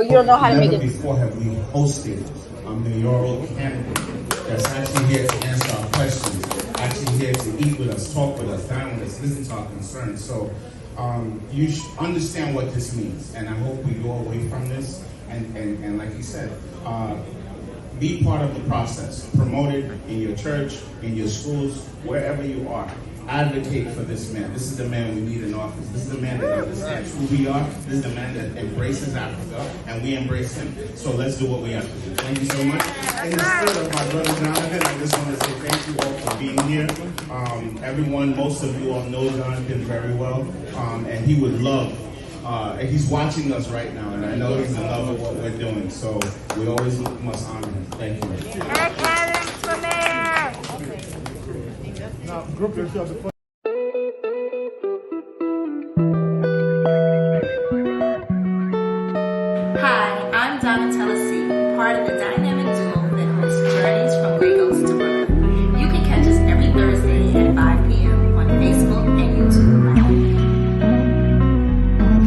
you don't know how to make Never it. before have we hosted a mayoral candidate that's actually here to answer our questions, actually here to eat with us, talk with us, dine with us, listen to our concerns. So you understand what this means, and I hope we go away from this and like you said, be part of the process. Promote it in your church, in your schools, wherever you are. Advocate for this man. This is the man we need in office. This is the man that understands who we are. This is the man that embraces Africa, and we embrace him. So let's do what we have to do. Thank you so much. In the spirit of my brother Jonathan, I just want to say thank you all for being here. Everyone, most of you all know Jonathan very well, and he would love. He's watching us right now, and I know he's in love with what we're doing. So we always must honor him. Thank you. Now, group yourself. Hi, I'm Donatella C., part of the dynamic duo that hosts Journeys from Lagos to Brooklyn. You can catch us every Thursday at 5 p.m. on Facebook and YouTube.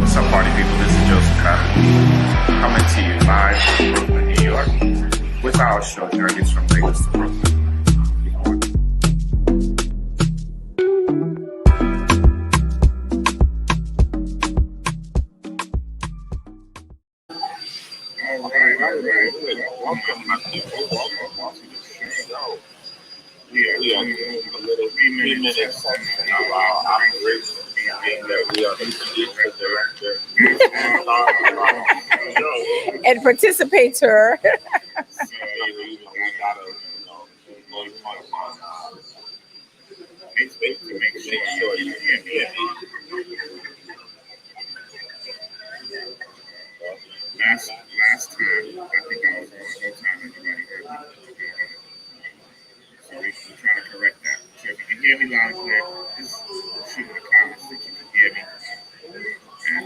What's up, party people? This is Joseph Carter, coming to you live from Brooklyn, New York, with our show Journeys from Lagos to Brooklyn. Welcome, my people. Welcome to the show. We are doing a little 3-minute section of our operation, being that we are the producer, director, And participator. So we gotta, go on Facebook to make sure you hear me. Last time, I think I was on the whole time everybody heard me. So we're trying to correct that. So if you can hear me loud and clear, just shoot in the comments that you can hear me. And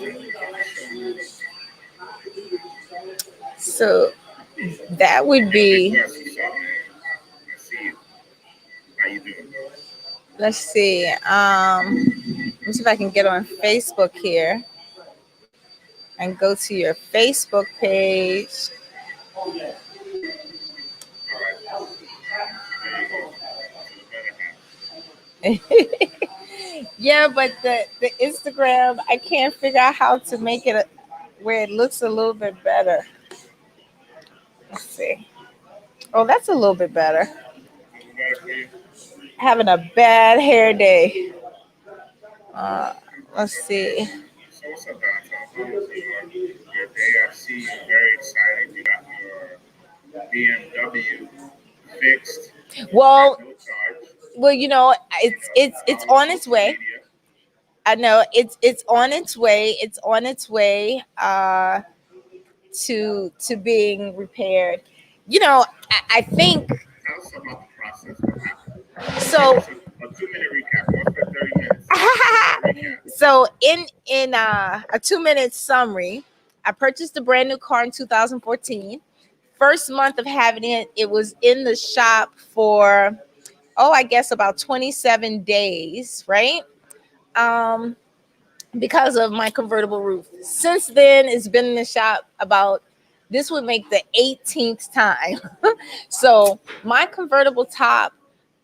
So that would be. I see you. How you doing? Let's see. Let me see if I can get on Facebook here and go to your Facebook page. Yeah, but the Instagram, I can't figure out how to make it where it looks a little bit better. Let's see. Oh, that's a little bit better. Having a bad hair day. Let's see. So what's up, Donald? Your day, I see you very excited. You got your BMW fixed. Well, No charge. well, it's on its way. I know it's on its way. It's on its way to being repaired. I think Tell us about the process. What happened? so. A 2-minute recap. One for 30 minutes. Recap. So in a 2-minute summary, I purchased a brand new car in 2014. First month of having it, it was in the shop for I guess about 27 days, right? Because of my convertible roof. Since then, it's been in the shop about, this would make the 18th time. So my convertible top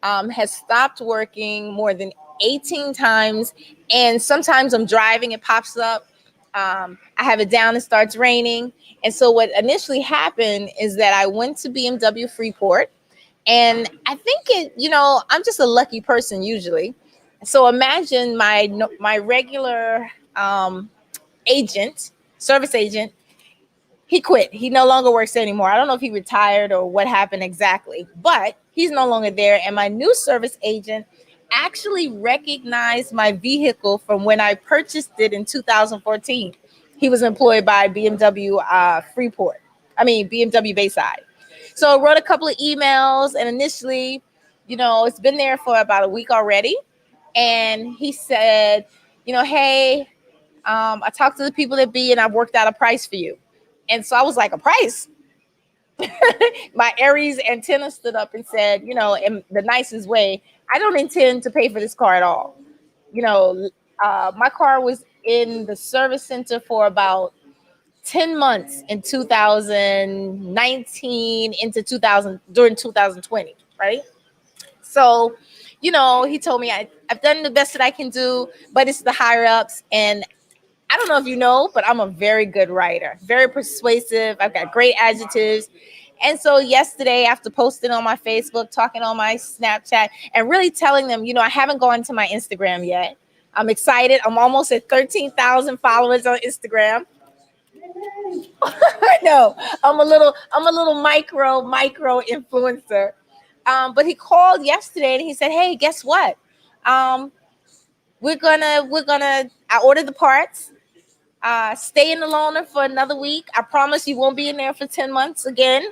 has stopped working more than 18 times. And sometimes I'm driving, it pops up. I have it down, it starts raining. And so what initially happened is that I went to BMW Freeport. And I think I'm just a lucky person usually. So imagine my regular service agent, he quit. He no longer works there anymore. I don't know if he retired or what happened exactly, but he's no longer there. And my new service agent actually recognized my vehicle from when I purchased it in 2014. He was employed by BMW BMW Bayside. So I wrote a couple of emails, and initially, it's been there for about a week already. And he said, hey, I talked to the people at B and I worked out a price for you. And so I was like, a price? My Aries antenna stood up and said, in the nicest way, I don't intend to pay for this car at all. My car was in the service center for about 10 months in 2019 into 2000 during 2020, right? So, he told me I've done the best that I can do, but it's the higher ups. And I don't know if you know, but I'm a very good writer, very persuasive. I've got great adjectives. And so yesterday, after posting on my Facebook, talking on my Snapchat, and really telling them, I haven't gone to my Instagram yet. I'm excited. I'm almost at 13,000 followers on Instagram. I know. I'm a little micro influencer. But he called yesterday and he said, "Hey, guess what? Um, we're gonna. I ordered the parts. Stay in the loaner for another week. I promise you won't be in there for 10 months again."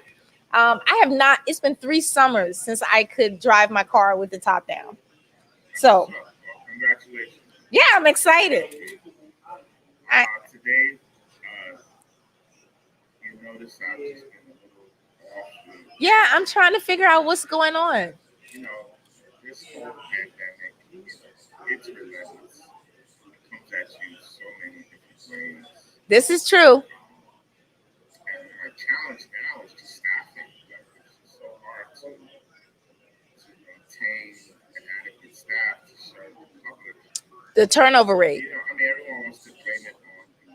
I have not. It's been 3 summers since I could drive my car with the top down. So Well, congratulations. yeah, I'm excited. I, Today, you notice I've just been a little off with, yeah, I'm trying to figure out what's going on. this whole pandemic, it's relentless. It comes at you so many different ways. This is true. And my challenge now is just staffing. Like, it's just so hard to maintain an adequate staff to serve the public. The turnover rate. Everyone wants to blame it on the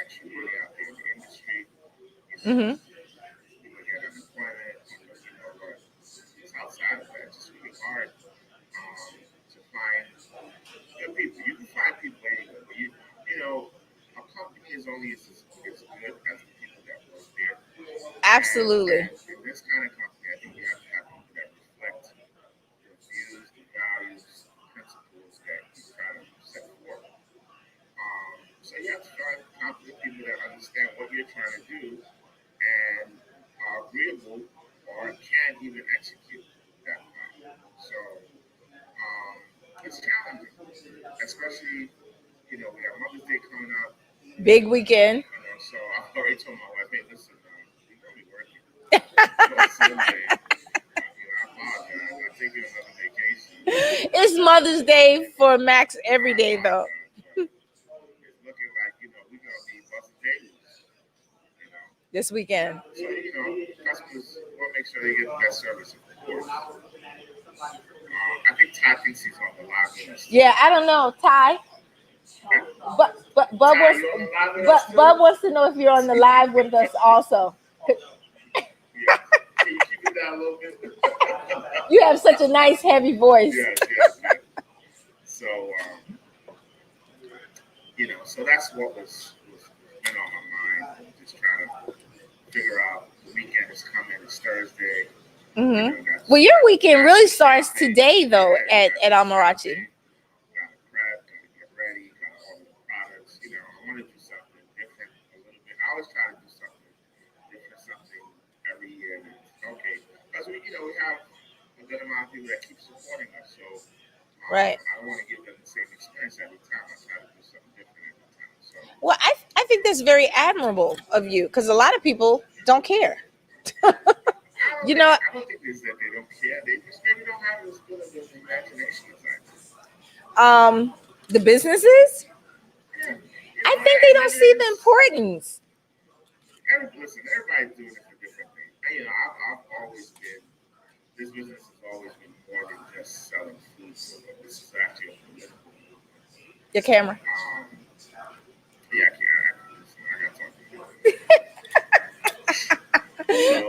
extra money out there in the industry. Mm-hmm. People get unemployment, but it's outside of that. It's just really hard to find good people. You can find people anywhere, but a company is only as good as the people that work there. Absolutely. And in this kind of company, I think you have to have people that reflect the views, the values, principles that you kind of set forth. So you have to find competent people that understand what you're trying to do and are agreeable or can even execute that plan. So it's challenging, especially, we have Mother's Day coming up. Big weekend. So I've already told my wife, hey, listen, we're going to be working. On Sunday, I apologize. I'm taking another vacation. It's Mother's Day for Max every day, though. It's looking like, we're going to be busting tables, This weekend. So, customers want to make sure they get the best service, of course. I think Ty thinks he's on the live with us. Yeah, I don't know, Ty. But Bub wants to know if you're on the live with us also. Yeah. Can you keep it down a little bit? You have such a nice heavy voice. Yes. So, so that's what was on my mind. Just trying to figure out the weekend is coming. It's Thursday. Mm-hmm. Well, your weekend really starts today, though, at Almarachi. Gotta prep, gotta get ready, gotta order the products. I want to do something different a little bit. I always try to do something different, something every year. Okay, because we have a good amount of people that keep supporting us. So right. I don't want to give them the same experience every time. I try to do something different every time. So well, I think that's very admirable of you because a lot of people don't care. I don't think it's that they don't care. They just maybe don't have as good of an imagination as I do. The businesses, Yeah. I think they don't see the importance. Listen, everybody's doing it for different things. I've always been. This business has always been more than just selling food. So this is actually a political. Your camera. Yeah, I got to talk to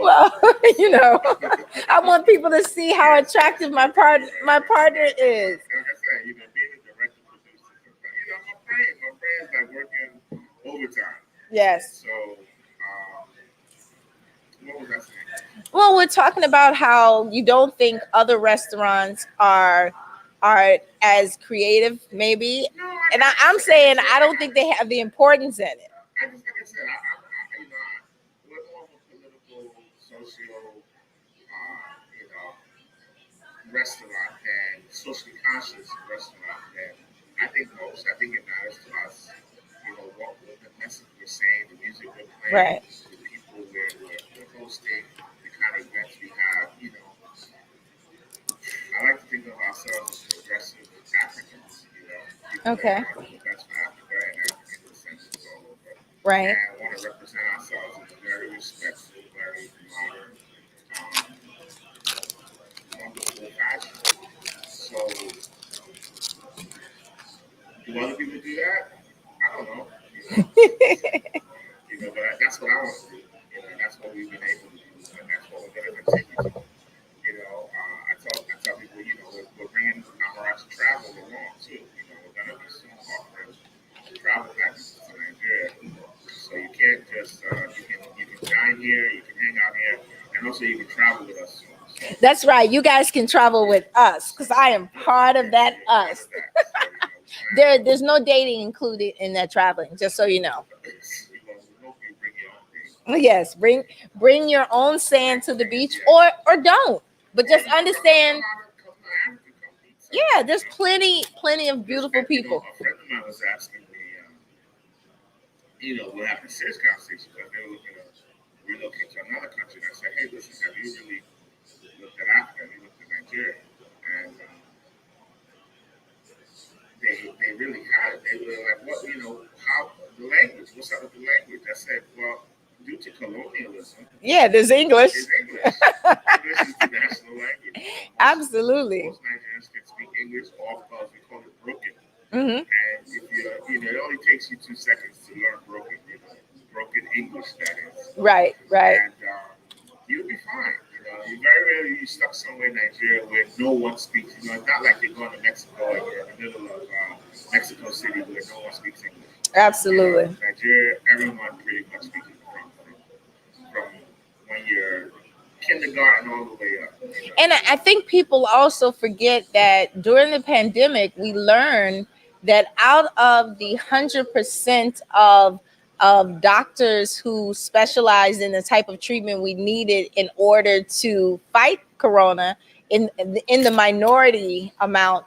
Well, I want people to see how attractive my partner is. Like I said, being a director producer, my friends like working overtime. Yes. So, what was I saying? Well, we're talking about how you don't think other restaurants are as creative, maybe. No, And I'm saying I don't think they have the importance in it. I just, like I said, we're more of a political, social, restaurant than socially conscious restaurant than I think most. I think it matters to us, what the message we're saying, the music we're playing, Right. the people we're hosting, the kind of events we have. I like to think of ourselves as progressive Africans. People Okay. that want to do the best for Africa and Africans. Right. and want to represent ourselves in a very respectful, very modern, um, wonderful fashion. So, do other people do that? I don't know. But that's what I want to do. And that's what we've been able to do, and that's what we're going to continue to do. I tell people, we're bringing Amarachi Travel along too. We're going to be soon offering travel packages to Nigeria. So you can't just you can dine here, you can hang out here, and also you can travel with us soon. So That's right. You guys can travel with us because I am part of that part us. of that. So There's no dating included in that traveling, just so you know. we hope you bring your own thing. Yes, bring your own sand to the beach, or don't. But just understand, yeah, there's plenty of beautiful people. A friend of mine was asking me, we're having a serious conversation because they were looking to relocate to another country. And I said, hey, listen, have you really looked at Africa? Have you looked at Nigeria? And they really had it. They were like, what, how, the language, what's up with the language? I said, well, due to colonialism, Yeah, there's English. it's English. English is the national language. Absolutely. Most Nigerians can speak English, or because we call it broken. Mm-hmm. And if it only takes you 2 seconds to learn broken, broken English, that is. Right. And you'll be fine. You very rarely you stuck somewhere in Nigeria where no one speaks. It's not like you're going to Mexico and you're in the middle of Mexico City where no one speaks English. Absolutely. Nigeria, everyone pretty much speaks from when you're kindergarten all the way up. And I think people also forget that during the pandemic, we learned that out of the 100% of doctors who specialized in the type of treatment we needed in order to fight corona, in the minority amount,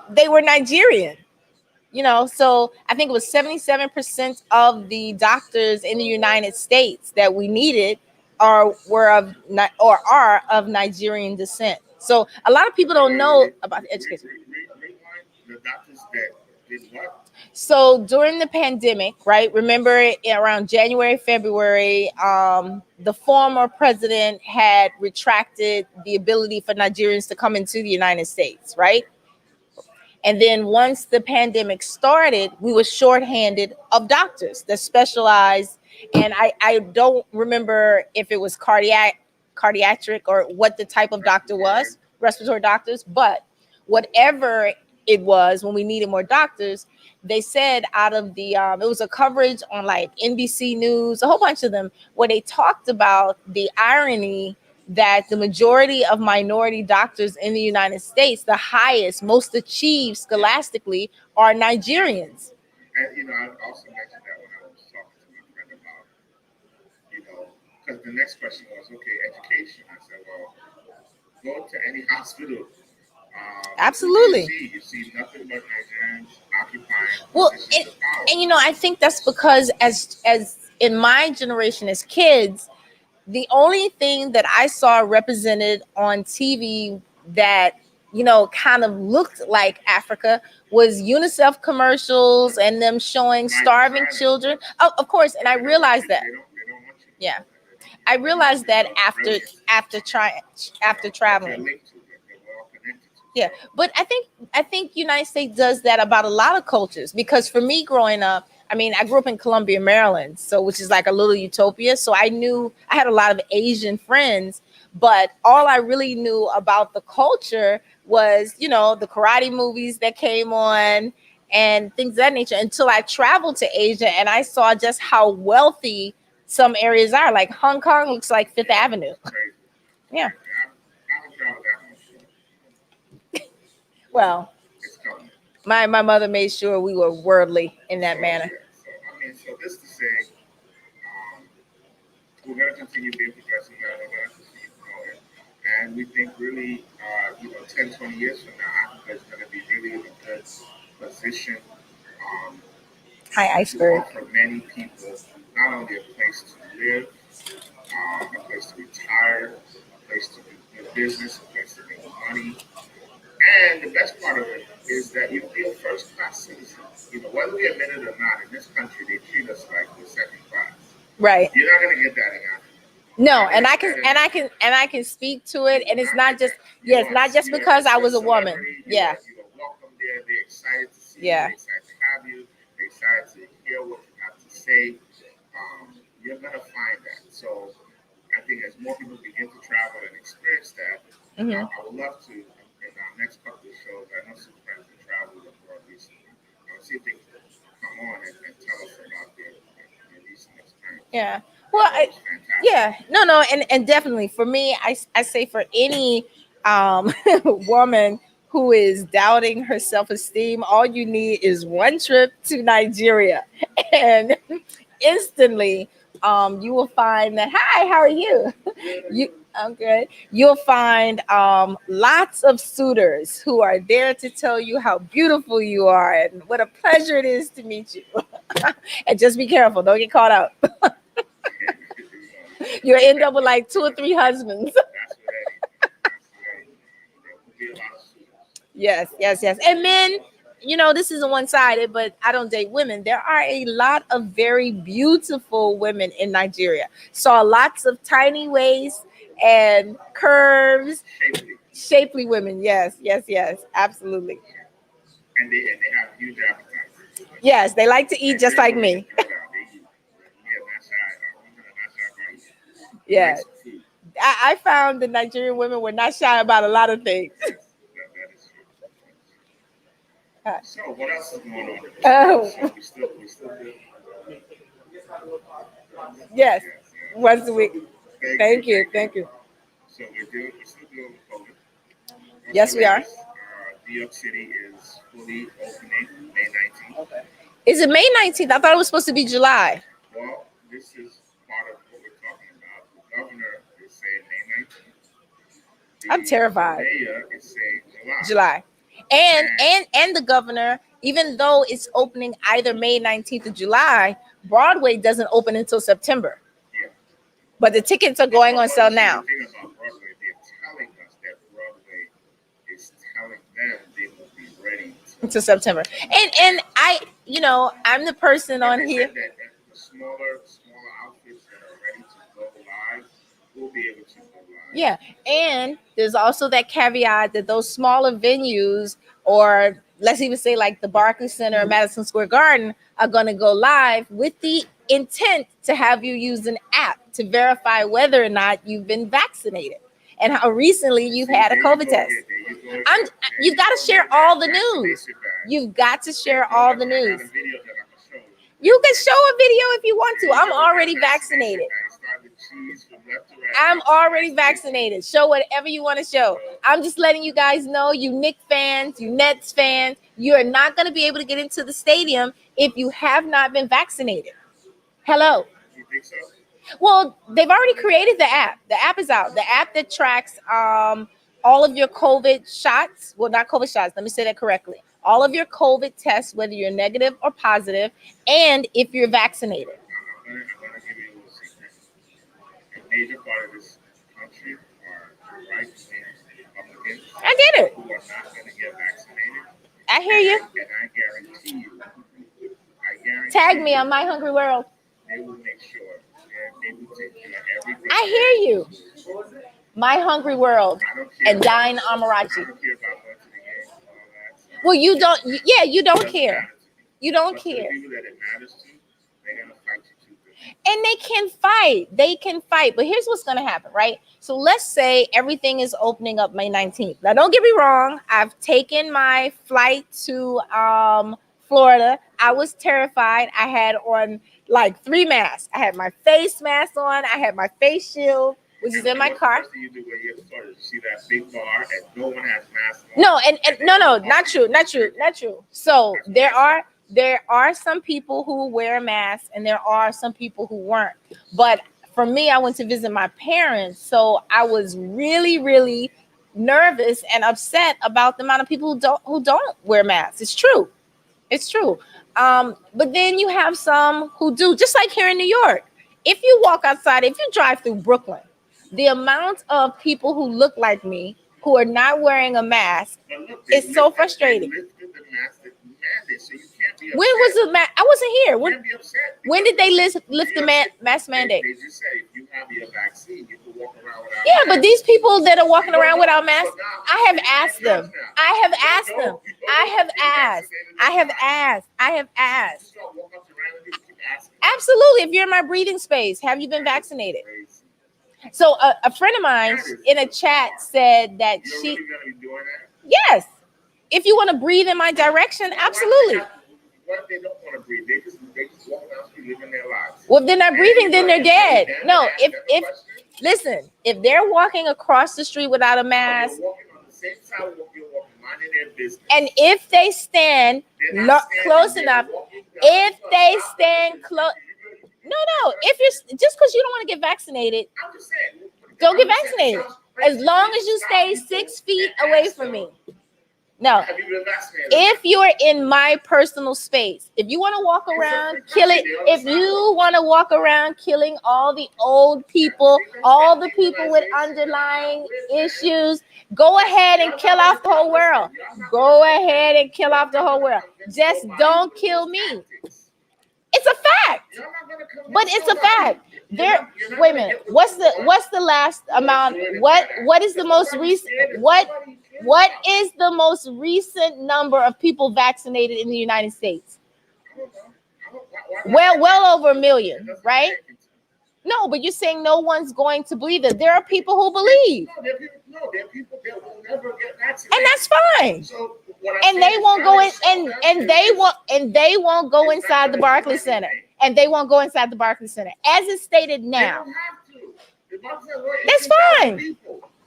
they were Nigerian. So I think it was 77% of the doctors in the United States that we needed are of Nigerian descent. So a lot of people don't know about the education. The doctors that did what? So during the pandemic, right? Remember around January, February, the former president had retracted the ability for Nigerians to come into the United States, right? And then once the pandemic started, we were shorthanded of doctors that specialized. And I don't remember if it was cardiac or what the type of doctor was, respiratory doctors, but whatever it was, when we needed more doctors, they said out of the, it was a coverage on like NBC News, a whole bunch of them, where they talked about the irony that the majority of minority doctors in the United States, the highest, most achieved scholastically, are Nigerians. And I also mentioned that when I was talking to my friend about, because the next question was, okay, education. I said, well, go to any hospital. Absolutely. You see nothing but Nigerians occupying Well, positions of power. and I think that's because as in my generation as kids, the only thing that I saw represented on TV that kind of looked like Africa was UNICEF commercials and them showing starving children. Oh, of course, and I realized that. They don't want you. Yeah, I realized that after traveling. Yeah, but I think United States does that about a lot of cultures, because for me growing up, I mean, I grew up in Columbia, Maryland, so which is like a little utopia. So I had a lot of Asian friends, but all I really knew about the culture was, the karate movies that came on and things of that nature, until I traveled to Asia and I saw just how wealthy some areas are. Like Hong Kong looks like Fifth Avenue. Yeah. Well, my mother made sure we were worldly in that manner. So this to say, we're going to continue being progressive, and we're going to continue growing. And we think really, 10, 20 years from now, Africa is going to be really in a good position Hi, Iceberg. to offer many people not only a place to live, a place to retire, a place to do business, a place to make money, And the best part of it is that you'll be a first class citizen. Whether we admit it or not, in this country, they treat us like we're second class. Right. You're not going to get that in Africa. No, and I can speak to it, and it's not just it's not just because I was a woman. Yeah. You are welcome there. They're excited to see you. Yeah. They're excited to have you. They're excited to hear what you have to say. You're going to find that. So I think as more people begin to travel and experience that, Mhm. I would love to, in our next couple of shows, I know some friends that traveled abroad recently. I would see if they can come on and tell us about their recent experience. Yeah. Well, That was fantastic. yeah. No, and definitely for me, I say for any woman who is doubting her self-esteem, all you need is one trip to Nigeria, and instantly, you will find that. Hi, how are you? I'm good. You'll find lots of suitors who are there to tell you how beautiful you are and what a pleasure it is to meet you. And just be careful, don't get caught up. You'll end up with like 2 or 3 husbands. That's what there will be a lot of students. Yes. And men, this isn't one-sided, but I don't date women. There are a lot of very beautiful women in Nigeria. Saw lots of tiny waists and curves, Shapely. shapely women. Yes, absolutely. And they have huge appetites. Yes, they like to eat just like me. They eat. Yeah, not shy. Women are not shy about eating. Yeah. Nice food. I found the Nigerian women were not shy about a lot of things. Yes, that is true. So what else is going on? Oh. So we still do. Yes, Yes. once a week. Thank you. So we're still doing COVID. Yes, we are. New York City is fully opening May 19th. Is it May 19th? I thought it was supposed to be July. Well, this is part of what we're talking about. The governor is saying May 19th. I'm terrified. The mayor is saying July. And the governor, even though it's opening either May 19th or July, Broadway doesn't open until September. Yeah. But the tickets are going on sale now. The thing about Broadway, they're telling us that Broadway is telling them they will be ready Until September. And I'm the person on they here. said that the smaller outfits that are ready to go live will be able to go live. Yeah. And there's also that caveat that those smaller venues, or let's even say like the Barclays Center or Madison Square Garden, are going to go live with the intent to have you use an app to verify whether or not you've been vaccinated and how recently you've had a COVID test. You've got to share all the news. You've got to share all the news. You can show a video if you want to. I'm already vaccinated. I'm already vaccinated. Show whatever you want to show. I'm just letting you guys know, you Knicks fans, you Nets fans, you are not going to be able to get into the stadium if you have not been vaccinated. Hello. You think so? Well, they've already created the app. The app is out. The app that tracks all of your COVID shots. Well, not COVID shots. Let me say that correctly. All of your COVID tests, whether you're negative or positive, and if you're vaccinated. I'm gonna give you a little secret. A major part of this country are right-wing Republicans I get it. who are not going to get vaccinated. I hear you. And I guarantee you, Tag me on My Hungry World. they will make sure that they will take care of everything. I hear you. My Hungry World I don't care. and Dine I Amarachi. don't care about going to the game and all that. So Well, you don't. Yeah, you it don't doesn't care. matter to me. You don't But for the care. people that it matters to, they're going to fight you too good. And they can fight. They can fight. But here's what's going to happen, right? So let's say everything is opening up May 19th. Now, don't get me wrong. I've taken my flight to Florida. I was terrified. I had on like 3 masks. I had my face mask on. I had my face shield, which is in my What's car. the first thing you do when you get started? You see that big bar and no one has masks on. No, and no, not true. So there are some people who wear masks and there are some people who weren't. But for me, I went to visit my parents, so I was really, really nervous and upset about the amount of people who don't wear masks. It's true. But then you have some who do, just like here in New York. If you walk outside, if you drive through Brooklyn, the amount of people who look like me who are not wearing a mask. But look, It's so frustrating. They lifted the mask mandate, so you can't be upset. When was the I wasn't here. You can't be upset When did they lift the mask mandate? They just say if you have your vaccine, you can walk around without. Yeah, but these people that are walking around without masks, I have asked them. I have asked them. I have asked. I have asked. I have asked. Absolutely. If you're in my breathing space, have you been vaccinated? So a friend of mine in a chat said that she. Yes. If you want to breathe in my direction, absolutely. What if they don't want to breathe? They just walk down the street living their lives. Well, if they're not breathing, then they're dead. No, if listen, if they're walking across the street without a mask, and if they stand close enough, if they stand close, no, if you're just because you don't want to get vaccinated, don't get vaccinated. As long as you stay 6 feet away from me. No, if you're in my personal space, if you want to walk around killing, if you want to walk around killing all the old people, all the people with underlying issues, go ahead and kill off the whole world. Go ahead and kill off the whole world. Just don't kill me. It's a fact. But it's a fact. There. Wait a minute. What's the last amount? What is the most recent? What is the most recent number of people vaccinated in the United States? Well over 1 million, right? No, but you're saying no one's going to believe it. There are people who believe. No, there are people that will never get vaccinated. And that's fine. So and they won't go in, and they won't go inside the Barclays Center. And they won't go inside the Barclays Center, as it's stated now. That's fine.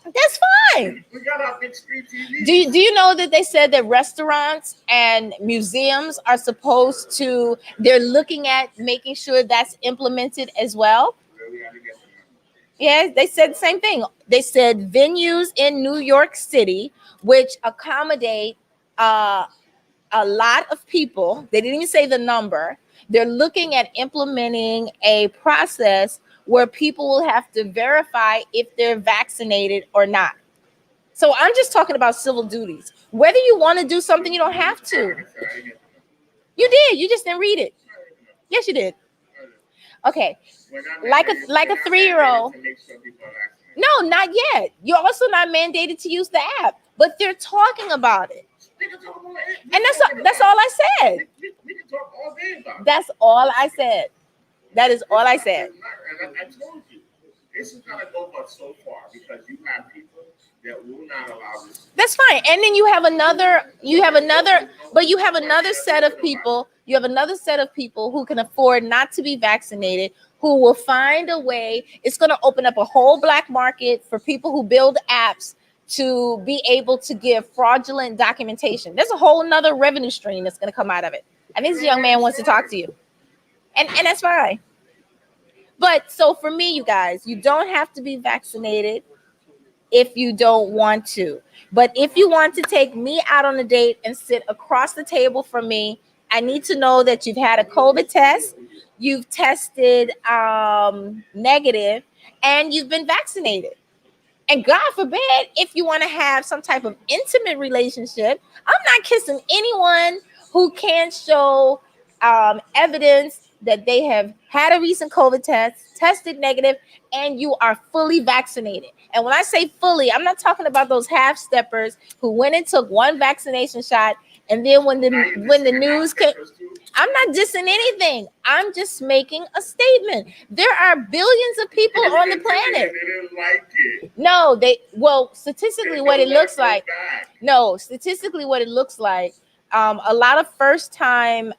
That's fine. We got our big screen TV. Do you know that they said that restaurants and museums are supposed to? They're looking at making sure that's implemented as well. Yeah, they said the same thing. They said venues in New York City, which accommodate a lot of people. They didn't even say the number. They're looking at implementing a process where people will have to verify if they're vaccinated or not. So I'm just talking about civil duties. Whether you want to do something, you don't have to. You did. You just didn't read it. Yes, you did. Okay. Like a 3-year-old. No, not yet. You're also not mandated to use the app, but they're talking about it. And that's all I said. We can talk all day about it. That's all I said. That is all I said. And I told you, this is gonna go but so far because you have people that will not allow this. That's fine. And then you have another set of people. You have another set of people who can afford not to be vaccinated, who will find a way. It's going to open up a whole black market for people who build apps to be able to give fraudulent documentation. There's a whole nother revenue stream that's going to come out of it. I think this young man wants to talk to you. And that's fine. But so for me, you guys, you don't have to be vaccinated if you don't want to. But if you want to take me out on a date and sit across the table from me, I need to know that you've had a COVID test, you've tested negative, and you've been vaccinated. And God forbid, if you want to have some type of intimate relationship, I'm not kissing anyone who can't show evidence that they have had a recent COVID test, tested negative, and you are fully vaccinated. And when I say fully, I'm not talking about those half-steppers who went and took one vaccination shot, and then when the news came, I'm not dissing anything. I'm just making a statement. There are billions of people on the planet. They didn't like it. No, statistically, what it looks like. No, statistically, what it looks like. A lot of first-time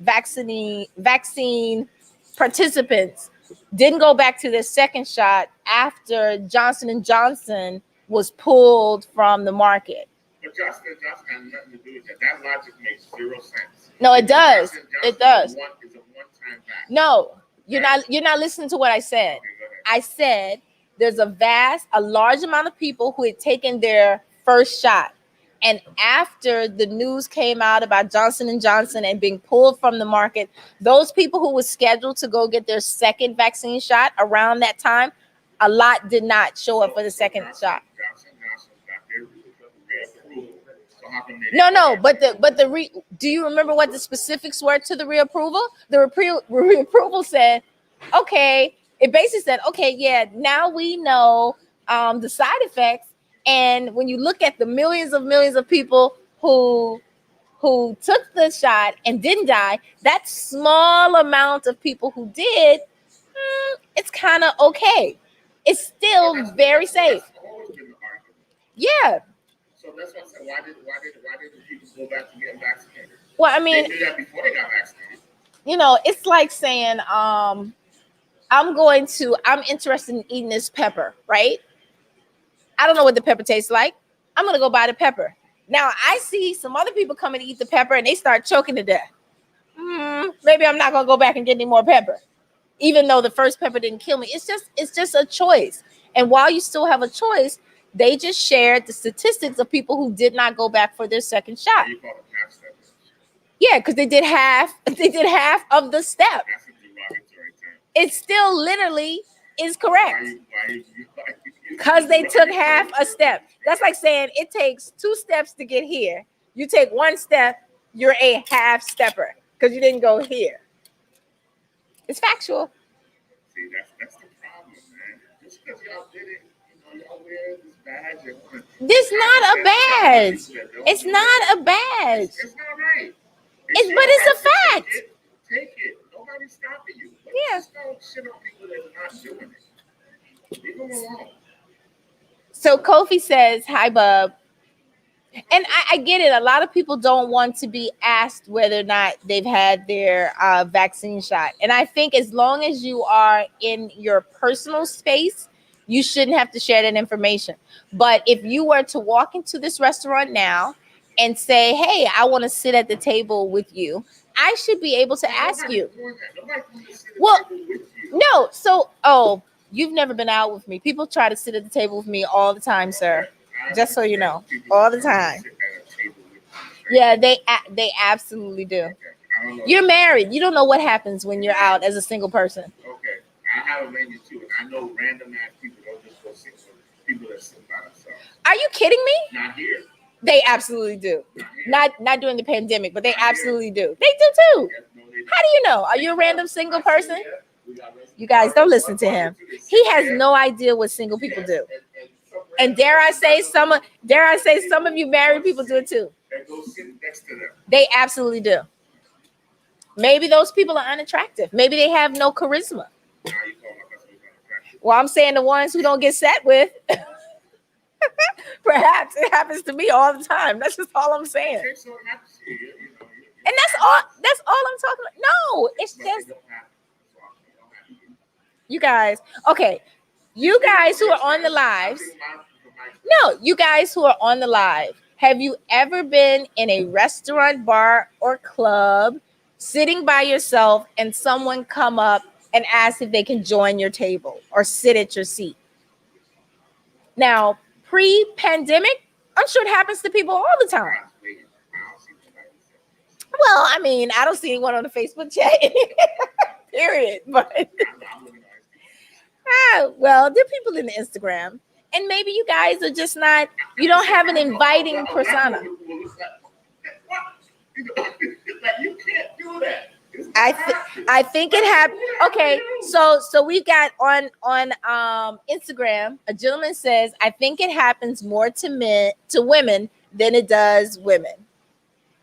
vaccine participants didn't go back to their second shot after Johnson & Johnson was pulled from the market. But Johnson & Johnson has nothing to do with that. That logic makes zero sense. No, it does. It does. Is a one-time vaccine. No, you're not listening to what I said. Okay, go ahead. I said there's a large amount of people who had taken their first shot. And after the news came out about Johnson & Johnson and being pulled from the market, those people who were scheduled to go get their second vaccine shot around that time, a lot did not show up for the second shot. Johnson & Johnson how come they No, didn't no, go but do you remember what the specifics were to the reapproval? The reapproval said, okay, it basically said, okay, yeah, now we know the side effects, and when you look at the millions of people who took the shot and didn't die, that small amount of people who did, it's kind of okay. It's still very safe. That's always been the argument. Yeah. So that's what I said. Why did people go back to getting vaccinated? Well, I They mean, knew that before they got vaccinated. it's like saying, I'm interested in eating this pepper, right? I don't know what the pepper tastes like. I'm gonna go buy the pepper. Now I see some other people come and eat the pepper and they start choking to death. Maybe I'm not gonna go back and get any more pepper, even though the first pepper didn't kill me. It's just a choice. And while you still have a choice, they just shared the statistics of people who did not go back for their second shot. You call them half steps. Yeah, because they did half. They did half of the step. That's a derogatory term. It still literally is correct. Why you Because they took half a step. That's like saying it takes 2 steps to get here. You take 1 step, you're a half stepper because you didn't go here. It's factual. See, that's the problem, man. Just because y'all did it, y'all wear this badge. This not a badge. It's not a badge. It's not right. But it's a fact. Take it. Nobody's stopping you. But Yeah. just don't shit on people that are not doing it. Leave them alone. So Kofi says, hi, bub. And I get it. A lot of people don't want to be asked whether or not they've had their vaccine shot. And I think as long as you are in your personal space, you shouldn't have to share that information. But if you were to walk into this restaurant now and say, hey, I want to sit at the table with you, I should be able to ask you. Well, no. So, you've never been out with me. People try to sit at the table with me all the time, sir. Just so you know, all the time. Yeah, they absolutely do. You're married. You don't know what happens when you're out as a single person. Okay, I have a menu too, and I know random ass people don't just go sit with people that sit by themselves. Are you kidding me? Not here. They absolutely do. Not during the pandemic, but they absolutely do. They do too. How do you know? Are you a random single person? You guys don't listen to him. He has no idea what single people do. And dare I say some of you married people do it too. And go sit next to them. They absolutely do. Maybe those people are unattractive. Maybe they have no charisma. Now you call my customers unattractive. Well, I'm saying the ones who don't get set with. Perhaps it happens to me all the time. That's just all I'm saying. Okay, so it happens to you, And that's all I'm talking about. No, it's but just they don't happen. That's all. They don't happen. you guys. Okay. You guys who are on the lives. No, you guys who are on the live. Have you ever been in a restaurant, bar, or club sitting by yourself and someone come up and ask if they can join your table or sit at your seat? Now, pre-pandemic, I'm sure it happens to people all the time. Well, I mean, I don't see anyone on the Facebook chat. Period. But well, there are people in the Instagram. And maybe you guys are just not, you don't have an inviting persona. You can't do that. I think it happened. Okay, so we got on Instagram, a gentleman says, I think it happens more to women than it does women.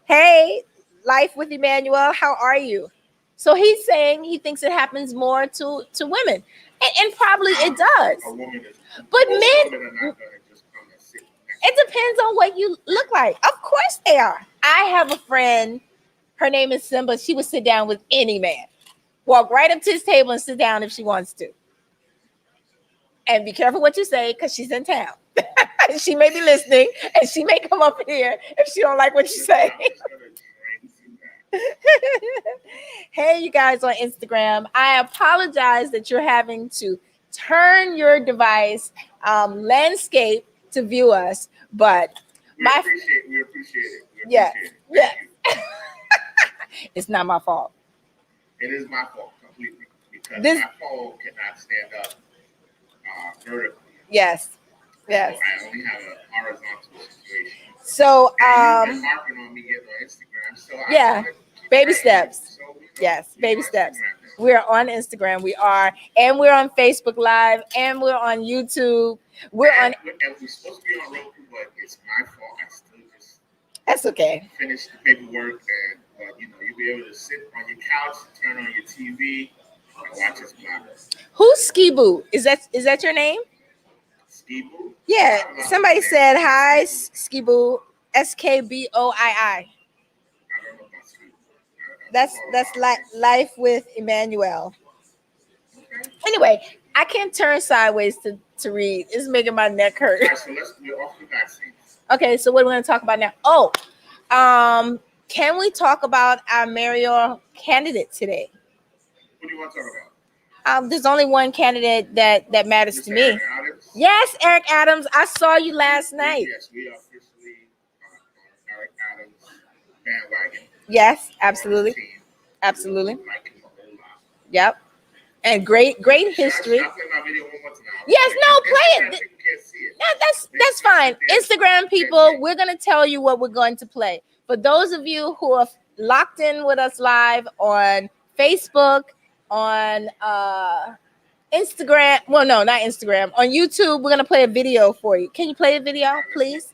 Hey, Life with Emmanuel, how are you? So he's saying he thinks it happens more to women. And probably it does. But men, it depends on what you look like. Of course they are. I have a friend, her name is Simba. She would sit down with any man. Walk right up to his table and sit down if she wants to. And be careful what you say because she's in town. She may be listening and she may come up here if she don't like what you say. Hey, you guys on Instagram. I apologize that you're having to turn your device landscape to view us, but we appreciate it. Yeah. It's not my fault. It is my fault completely because This- my phone cannot stand up vertically. Yes. So I only have a horizontal situation. So And you've been harping on me getting on Instagram, so I yeah, want to keep baby pressing you. steps. So Yes, we baby on steps. Instagram now. We're on Instagram. We are, and we're on Facebook Live, and we're on YouTube. We're on. And we're supposed to be on Roku, but it's my fault. I still just That's okay. finish the paperwork, and you'll be able to sit on your couch, turn on your TV, and watch us blabber. Who's Ski Boo? Is that your name? Ski Boo? Yeah. I don't know Somebody if said it's hi, Ski Boo. Ski Boo. SKBOII. I don't know about Ski Boo. I That's call that's him out. life with Emmanuel. Okay. Anyway, I can't turn sideways to read. It's making my neck hurt. All right, so we're off the vaccines. Okay, so what are we going to talk about now? Oh, can we talk about our mayoral candidate today? What do you want to talk about? There's only one candidate that matters to Mr. me. Eric Adams? Yes, Eric Adams. I saw you last night. Yes, we are officially on Eric Adams bandwagon. Yes, We're on absolutely, the team. absolutely. We like him a whole lot. Yep. And great history. Should I play my video one more time? Yes, no, play Instagram it. people can't see it. Yeah, that's fine. Instagram people, we're gonna tell you what we're going to play. For those of you who are locked in with us live on Facebook, on Instagram. Well, no, not Instagram. On YouTube, we're gonna play a video for you. Can you play the video, please?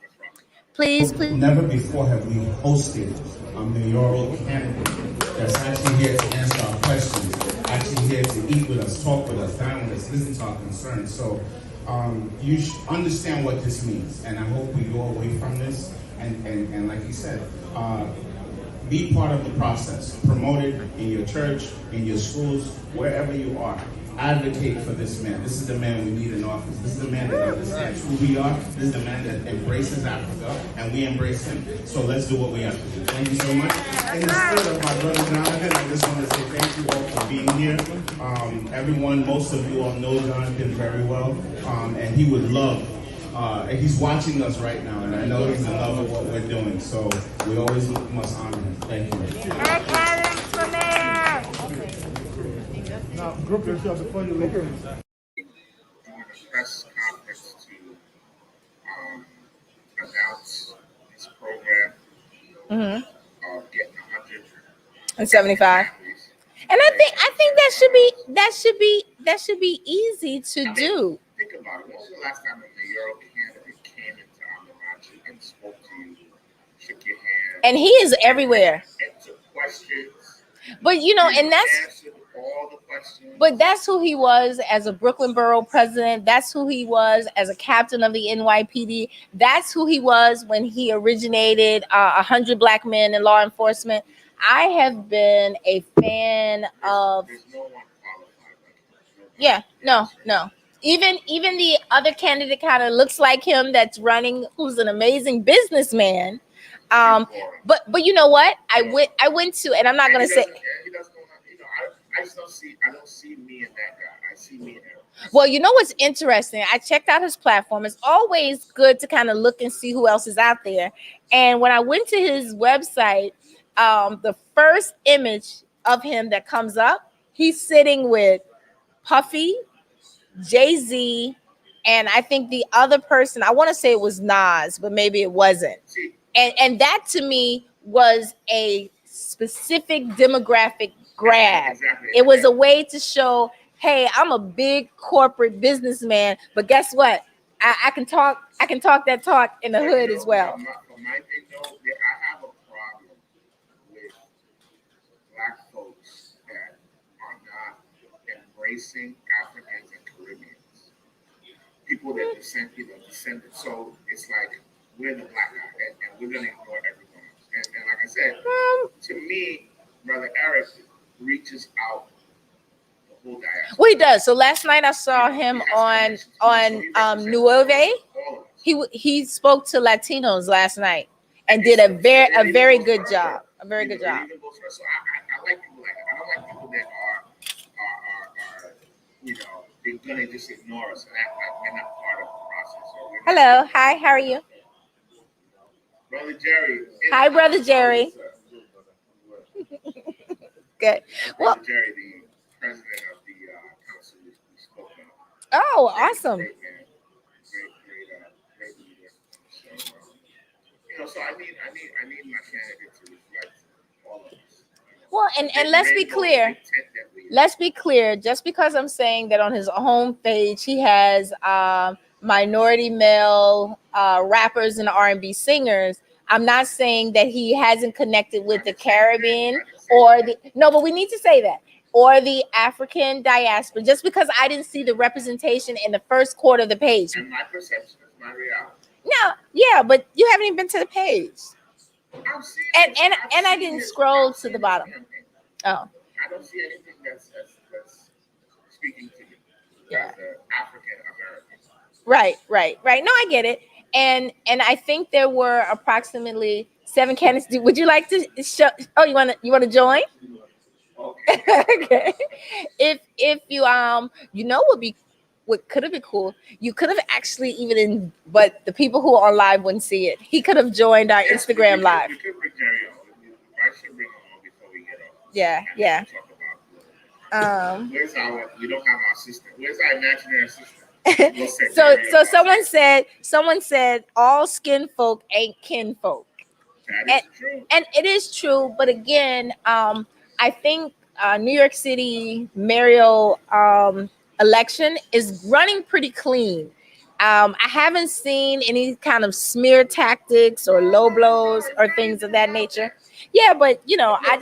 Please. Never before have we hosted a mayoral candidate that's actually here to answer our questions, actually here to eat with us, talk with us, dine with us, listen to our concerns. So you understand what this means, and I hope we go away from this and like you said, be part of the process. Promote it in your church, in your schools, wherever you are. Advocate for this man. This is the man we need in office. This is the man that understands who we are. This is the man that embraces Africa, and we embrace him. So let's do what we have to do. Thank you so much. In the spirit of my brother Jonathan, I just want to say thank you all for being here. Everyone, most of you all know Jonathan very well, and he would love. He's watching us right now, and I know he's in love with what we're doing. So we always must honor him. Thank you. Now, group yourself before you leave. Doing a press conference to announce this program of getting 175. families. And I think that should be easy to do. Think about it. When was the last time a mayoral candidate came into Amarachi and spoke to you, shook your hand, And he is everywhere. and took questions? But and that's answered all the questions. But that's who he was as a Brooklyn Borough president. That's who he was as a captain of the NYPD. That's who he was when he originated 100 Black Men in law enforcement. I have been a fan of. There's no one qualified like him. Yeah, no. Even the other candidate kind of looks like him that's running, who's an amazing businessman. But you know what? I went to, and I'm not gonna say. He doesn't know. I don't see me in that guy. I see me in him. Well, you know what's interesting? I checked out his platform. It's always good to kind of look and see who else is out there. And when I went to his website, the first image of him that comes up, he's sitting with Puffy, Jay-Z, and I think the other person, I want to say it was Nas, but maybe it wasn't. And that to me was a specific demographic grab. Exactly. It was a way to show, hey, I'm a big corporate businessman, but guess what? I can talk that talk in the hood as well. For my thing, though, I have a problem with Black folks that are not embracing Africans and Caribbeans. People that descended. So it's like we're the Black guy, and we're gonna ignore everyone else. And like I said, to me, Brother Eric reaches out the whole diaspora. Well, he does. So last night I saw him on Nuove. He spoke to Latinos last night and did a very good job. A very good job. So I like people like that. I don't like people that are they're gonna just ignore us and act like we're not part of the process. Hello, hi, how are you? Brother Jerry. Hi, Brother Jerry. Good. Well, Brother Jerry, the president of the council we spoke of. oh, awesome. Great man. Great leader. So, so I need my candidate to reflect all of this. Well, and let's be clear. Let's be clear. Just because I'm saying that on his home page he has minority male rappers and R&B singers, I'm not saying that he hasn't connected with the Caribbean or the no, but we need to say that or the African diaspora. Just because I didn't see the representation in the first quarter of the page. And my perception is my reality. No, yeah, but you haven't even been to the page. I'm seeing And I didn't scroll to the bottom. Oh. I don't see anything that's speaking to me Yeah. as an African American. Right. No, I get it. And I think there were approximately 7 candidates. Would you like to show? Oh, you want to join? Okay. Okay. If you what could have been cool. You could have actually but the people who are on live wouldn't see it. He could have joined our Yes, Instagram live. We could bring Jerry on. I should bring him on before we get off. Yeah. Talk about where's we don't have our assistant. Where's our imaginary assistant? We'll set So Jerry up someone said all skin folk ain't kin folk. That is true. And it is true, but again, I think New York City mayoral election is running pretty clean. I haven't seen any kind of smear tactics or low blows or things of that nature. Yeah, but Look, I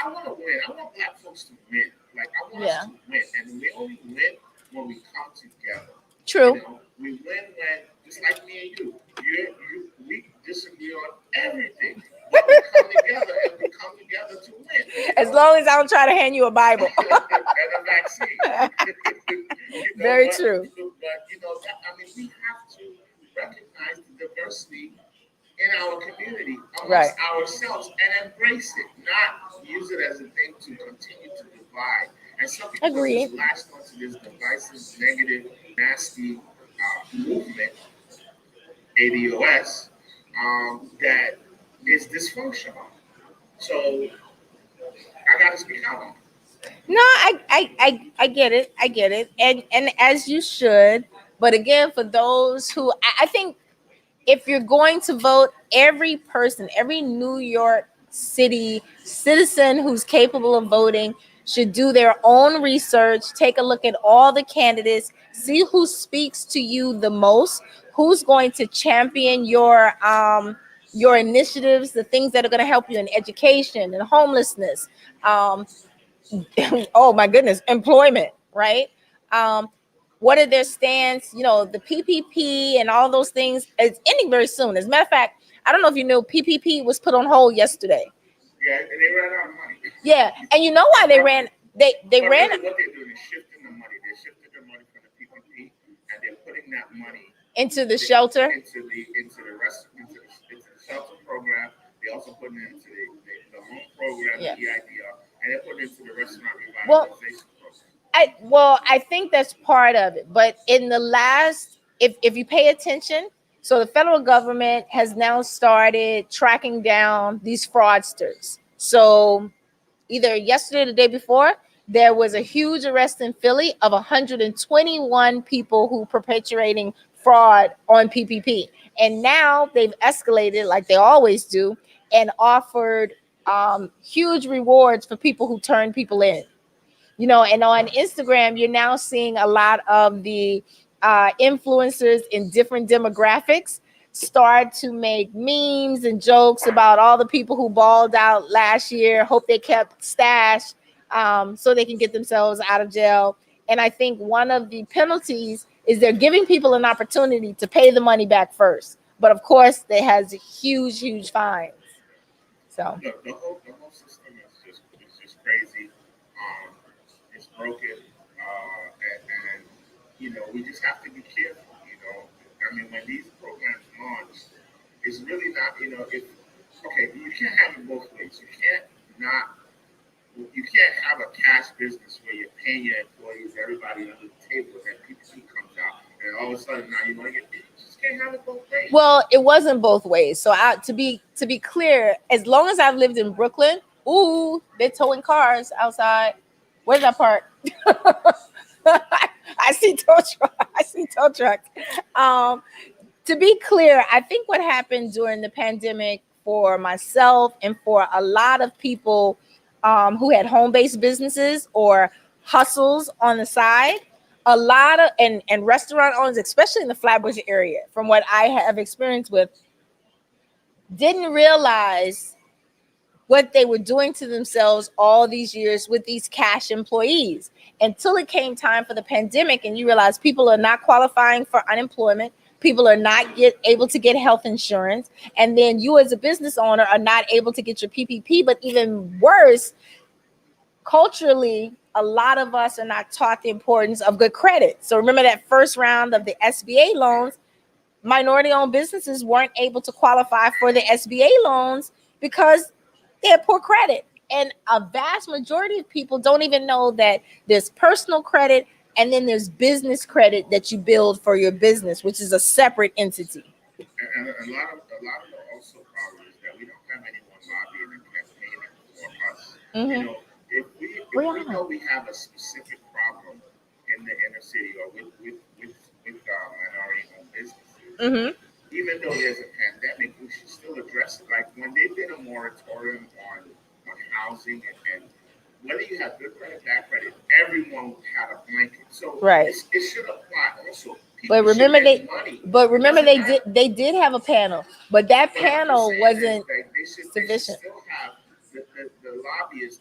want to win. I want black folks to win. Like I want us to win, and we only win when we come together. True. We win when, just like me and you, we disagree on everything. But we come together and we come together to win. As long as I don't try to hand you a Bible. And a vaccine. Very true. But we have to recognize the diversity in our community amongst ourselves and embrace it, not use it as a thing to continue to divide. And some people just latched onto this divisive, negative, nasty movement, ADOS, that is dysfunctional. So I got to speak out on it. No, I get it, and as you should. But again, for those who I think, if you're going to vote, every person, every New York City citizen who's capable of voting should do their own research, take a look at all the candidates, see who speaks to you the most, who's going to champion your initiatives, the things that are going to help you in education and homelessness. Oh my goodness, employment, right? What are their stance? The PPP and all those things is ending very soon. As a matter of fact, I don't know if you know, PPP was put on hold yesterday. Yeah, and they ran out of money. Yeah, and you know why they ran? They ran. Really what they're doing is shifting the money. They're shifting the money from the PPP, and they're putting that money into the shelter, into the shelter program. They also putting it into the home program, the EIDR, and they're putting it into the restaurant revitalization program. I think that's part of it. But in the last, if you pay attention, so the federal government has now started tracking down these fraudsters. So either yesterday or the day before, there was a huge arrest in Philly of 121 people who perpetrating fraud on PPP. And now they've escalated like they always do and offered huge rewards for people who turn people in. And on Instagram, you're now seeing a lot of the influencers in different demographics start to make memes and jokes about all the people who balled out last year, hope they kept stash so they can get themselves out of jail. And I think one of the penalties is they're giving people an opportunity to pay the money back first. But of course, there has huge fines. So the whole system is just crazy. It's broken, and we just have to be careful. When these programs launch, it's really not. You can't have it both ways. You can't have a cash business where you're paying your employees, everybody under the table, and PPP comes out, and all of a sudden now you want to get paid. You just can't have it both ways. Well, it wasn't both ways. So to be clear, as long as I've lived in Brooklyn, they're towing cars outside. Where's that part? I see tow trucks. to be clear, I think what happened during the pandemic for myself and for a lot of people who had home-based businesses or hustles on the side, a lot of and restaurant owners, especially in the Flatbush area, from what I have experienced with, didn't realize what they were doing to themselves all these years with these cash employees until it came time for the pandemic, and you realize people are not qualifying for unemployment, people are not able to get health insurance, and then you as a business owner are not able to get your PPP. But even worse, culturally, a lot of us are not taught the importance of good credit. So remember that first round of the SBA loans, minority owned businesses weren't able to qualify for the SBA loans because they had poor credit. And a vast majority of people don't even know that there's personal credit and then there's business credit that you build for your business, which is a separate entity. And a lot of the also problem is that we don't have anyone lobbying and campaigning for us. You know, if we know we have a specific problem in the inner city or with minority-owned businesses, even though there's a pandemic, we should still address it. Like when they did a moratorium on housing and whether you have good credit, bad credit, everyone had a blanket. So it should apply also. But remember they did have a panel, but that panel wasn't sufficient. They should still have the lobbyists,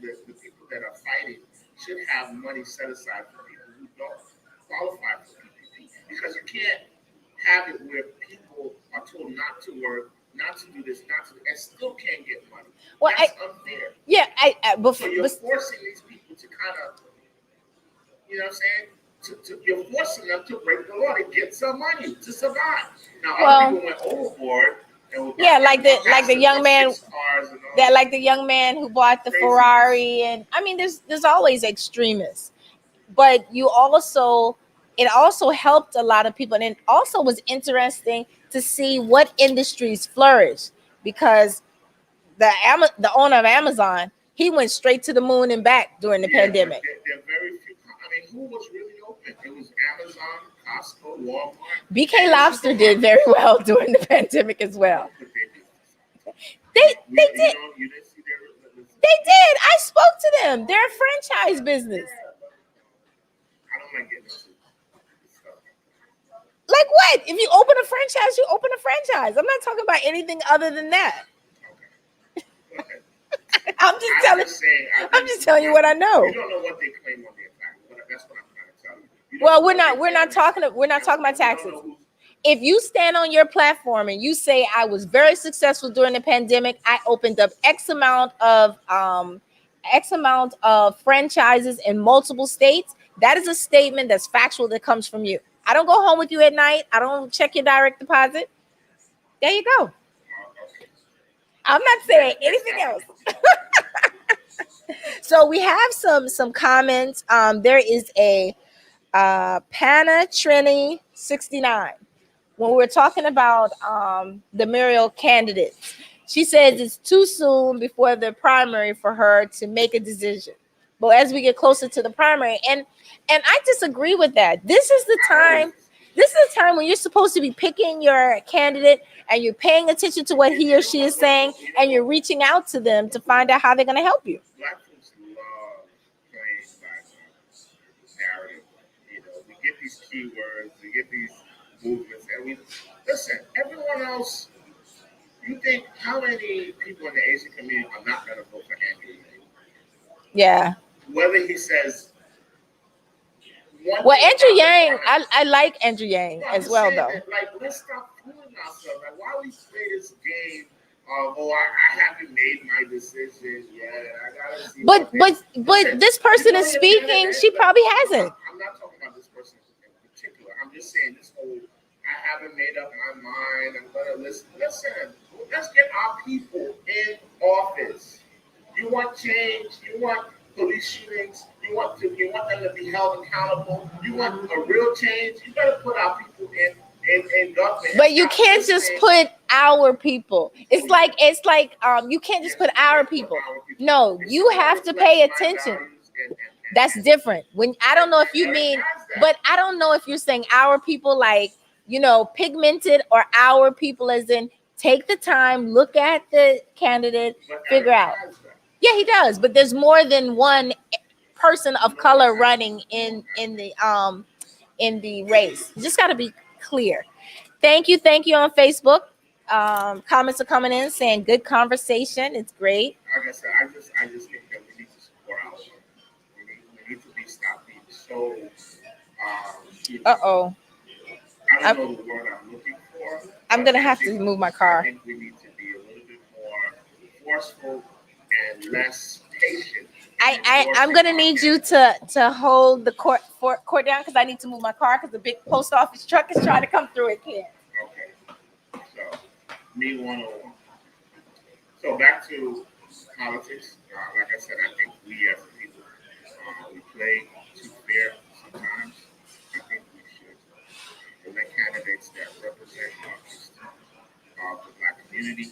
the people that are fighting should have money set aside for people who don't qualify for PPP, because you can't have it where people are told not to work, not to do this, not to, and still can't get money. Well, that's unfair. Yeah, so you're forcing these people to kind of, you know what I'm saying? You're forcing them to break the law to get some money to survive. Now, other people went overboard. Like the young man, the young man who bought the Ferrari, and I mean, there's always extremists, but it also helped a lot of people, and it also was interesting to see what industries flourish, because the owner of Amazon, he went straight to the moon and back during the pandemic. There are very few. I mean, who was really open? It was Amazon, Costco, Walmart. BK Lobster did very well during the pandemic as well. They did. They did. I spoke to them. They're a franchise business. I don't like getting into stuff. Like what? If you open a franchise, you open a franchise. I'm not talking about anything other than that. Okay. I'm just telling you what I know. You don't know what they claim on their tax. That's what I'm trying to tell you. Well, we're not talking about taxes. If you stand on your platform and you say I was very successful during the pandemic, I opened up X amount of franchises in multiple states, that is a statement that's factual that comes from you. I don't go home with you at night. I don't check your direct deposit. There you go. I'm not saying anything else. So we have some comments. There is a Pana Trini 69. When we're talking about the mayoral candidates, she says it's too soon before the primary for her to make a decision. But as we get closer to the primary, and I disagree with that. This is the time when you're supposed to be picking your candidate and you're paying attention to what he or she is saying, and you're reaching out to them to find out how they're going to help you. Black folks love playing by narrative. You know, we get these keywords, we get these movements, and we listen. Everyone else, you think how many people in the Asian community are not going to vote for Andrew Yang? Yeah. Whether he says. Well, Andrew Yang, I like Andrew Yang as well, though. Like, let's stop fooling ourselves. Like, why we play this game of, I haven't made my decision yet. I gotta see. But this person is speaking. She probably hasn't. I'm not talking about this person in particular. I'm just saying this whole. I haven't made up my mind. I'm gonna listen. Listen, let's get our people in office. You want change. You want police shootings. You want them to be held accountable. You want a real change. You better put our people in government. But you can't just put our people. It's like you can't just put our people. No, you have to pay attention. That's different. When I don't know if you mean, but I don't know if you're saying our people like pigmented or our people, as in take the time, look at the candidate, But figure Eric out. has that. Yeah, he does, but there's more than one person of color running in the race. You just got to be clear. Thank you on Facebook. Comments are coming in saying good conversation. It's great. Like I said, I just think that we need to support our women. We need to stop being so, Uh-oh. I don't know the word I'm looking for. I'm but gonna have to move my car. I think we need to be a little bit more forceful and less patient. I'm gonna need you to hold the court down because I need to move my car because the big post office truck is trying to come through. It can't. Okay. So, me 101. So back to politics. Like I said, I think we as people, we play too fair sometimes. I think we should elect candidates that represent our the black community,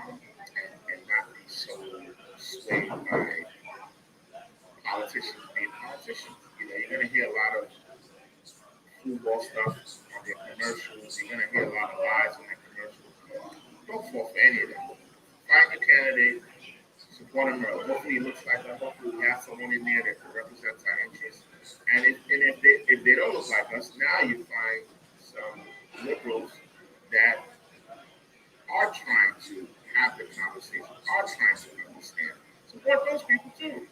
and not be so swayed by politicians being politicians. You're going to hear a lot of football stuff on their commercials. You're going to hear a lot of lies on their commercials. Don't fall for any of them. Find your candidate, support him. Hopefully, he looks like us. Hopefully, we have someone in there that represents our interests. And if they don't look like us, now you find some liberals that are trying to have the conversation, are trying to understand. Support those people too.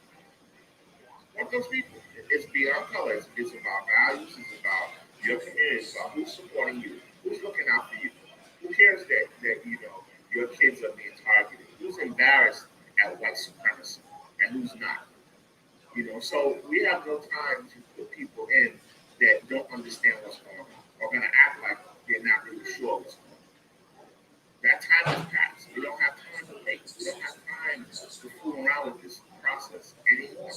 Support those people. It's beyond color. It's about values. It's about your community. It's about who's supporting you, who's looking out for you. Who cares that your kids are being targeted? Who's embarrassed at white supremacy and who's not? So we have no time to put people in that don't understand what's going on or going to act like they're not really sure what's going on. That time has passed. We don't have time to wait. We don't have time to fool around with this process anymore.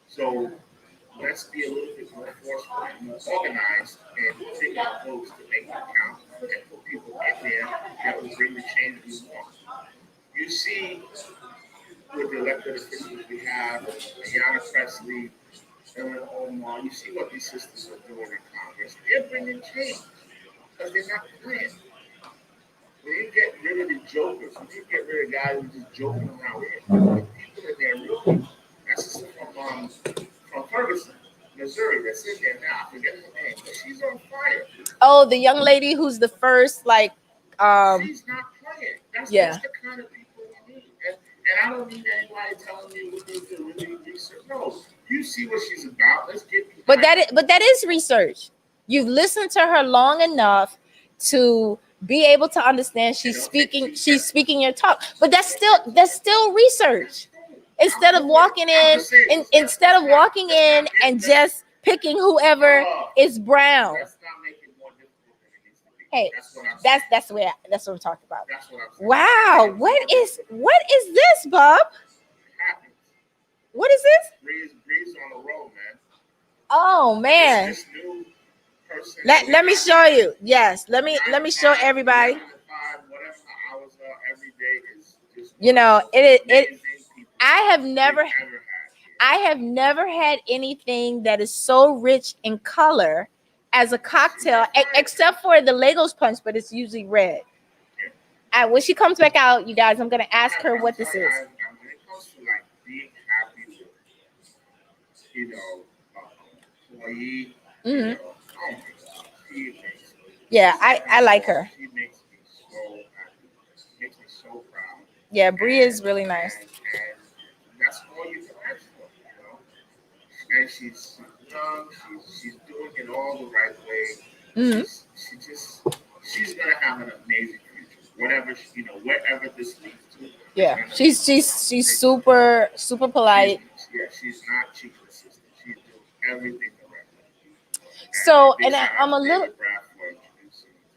So let's be a little bit more forceful and more organized and take our votes to make them count and put people in there that will bring the change we want. You see, with the elected officials we have, Ayanna Presley, Ellen Omar, you see what these sisters are doing in Congress. They're bringing change because they're not playing. When you get rid of the jokers, when you get rid of guys who just joking around, we have people in there really. That's sister from Ferguson, Missouri, that's in there now. I forget her name, but she's on fire. Oh, the young lady who's the first, she's not playing. That's the kind of people we need. And I don't need anybody telling me we need to really research. No, you see what she's about. Let's get. But that is research. You've listened to her long enough to be able to understand she's speaking your talk. But that's still research. Instead of walking in and just picking whoever is brown. Let's not make it more difficult than it needs to be. Hey, that's what we're talking about. That's what I'm saying. Wow, what is this, Bob? What is this? Breeze on the road, man. Oh man. This new person. Let me show you. Yes, let me show everybody. Whatever hours every day is just it I have never had anything that is so rich in color as a cocktail, except for the Legos punch, but it's usually red. And when she comes back out, you guys, I'm gonna ask her what this is. When it comes to like being happy with, employee, she makes me. Yeah, I like her. She makes me so happy. She makes me so proud. Yeah, Bree is really nice. And that's all you can ask for, And she's young. She's doing it all the right way. She's gonna have an amazing future. Wherever this leads to. Yeah, she's super polite. She's not cheating the system. She's doing everything the right way. So, and